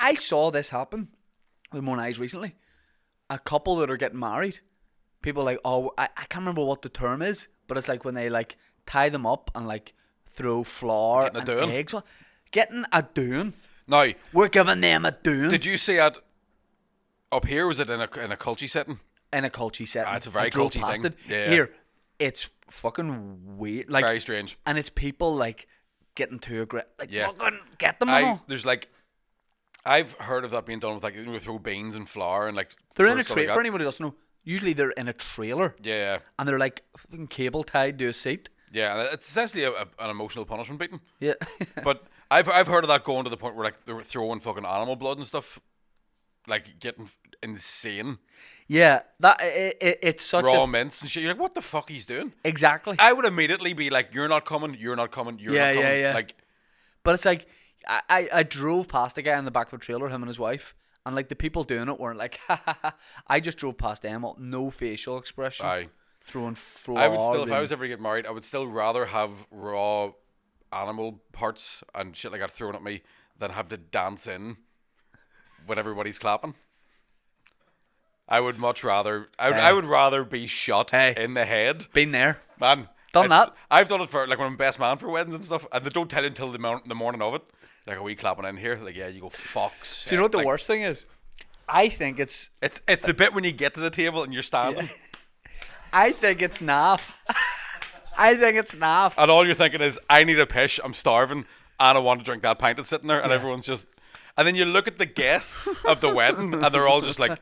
I saw this happen with my own eyes recently. A couple that are getting married. People like, oh, I can't remember what the term is, but it's like when they like tie them up and like throw flour and eggs on. Getting a doon. Now, we're giving them a doon. Did you see it up here? Was it in a culty setting? In a culty setting. It's a very culty thing. Yeah. Here, it's fucking weird. Like, very strange. And it's people like getting too aggressive. Like, fucking get them on. There's like, I've heard of that being done with like, throw beans and flour and like. They're in a trailer. For anybody who doesn't know, usually they're in a trailer. Yeah. And they're like fucking cable tied to a seat. Yeah, and it's essentially an emotional punishment beating. Yeah. But I've heard of that going to the point where like they were throwing fucking animal blood and stuff, like getting insane. Yeah, that it's such raw mince and shit. You're like, what the fuck he's doing? Exactly. I would immediately be like, you're not coming, you're not coming, you're not coming. Yeah. Like, but it's like I drove past a guy in the back of a trailer, him and his wife, and like the people doing it weren't like, ha ha ha. I just drove past them, no facial expression. Aye. Throwing flour. I would still, if I was ever to get married, I would still rather have raw animal parts and shit like that thrown at me than have to dance in when everybody's clapping. I would much rather. I would rather be shot in the head. Been there, man. Done that. I've done it for like when I'm best man for weddings and stuff, and they don't tell you until the morning of it. Like, are we clapping in here? Like, yeah, you go fucks. Do you know what the worst thing is? I think it's the bit when you get to the table and you're standing. Yeah. I think it's naff. I think it's naff. And all you're thinking is, I need a pish. I'm starving, and I want to drink that pint that's sitting there, and everyone's just. And then you look at the guests of the wedding, and they're all just like.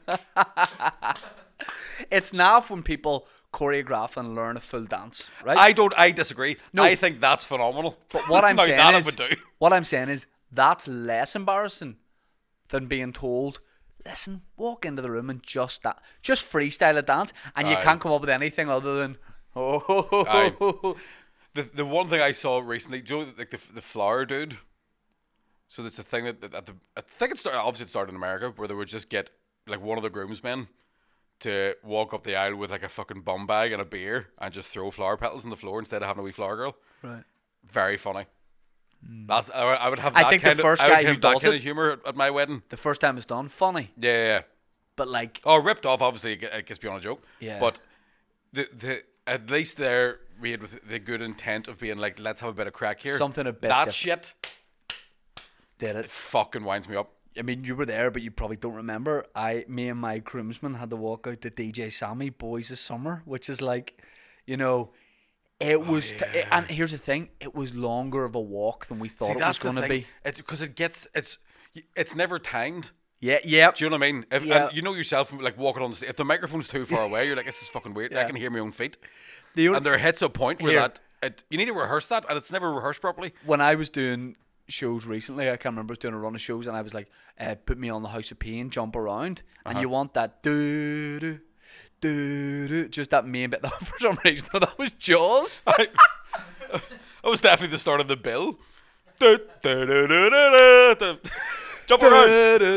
It's naff when people choreograph and learn a full dance, right? I disagree. No. I think that's phenomenal. But what I'm saying is that's less embarrassing than being told, listen, walk into the room and just freestyle a dance, and you can't come up with anything other than The one thing I saw recently, do you know, like the flower dude. So there's a thing that I think it started in America, where they would just get like one of the groomsmen to walk up the aisle with like a fucking bum bag and a beer and just throw flower petals on the floor instead of having a wee flower girl. Right. Very funny. That's I would have that kind of humor at my wedding. The first time it's done, funny. Yeah. But like, ripped off. Obviously, it gets beyond a joke. Yeah. But the at least they're made with the good intent of being like, let's have a bit of crack here. Something a bit that different. Shit. Did it? Fucking winds me up. I mean, you were there, but you probably don't remember. Me and my groomsmen had to walk out to DJ Sammy Boys of Summer, which is like, you know, it was. And here's the thing: it was longer of a walk than we thought it was going to be. Because it's never timed. Yeah. Do you know what I mean? And you know yourself, like walking on the stage, if the microphone's too far away, you're like, this is fucking weird. I can hear my own feet. And there hits a point where you need to rehearse that, and it's never rehearsed properly. When I was doing shows recently, I can't remember, I was doing a run of shows, and I was like, put me on the House of Pain, jump around, and you want that do just that main bit. For some reason, that was Jaws. That was definitely the start of the bill. Jump around.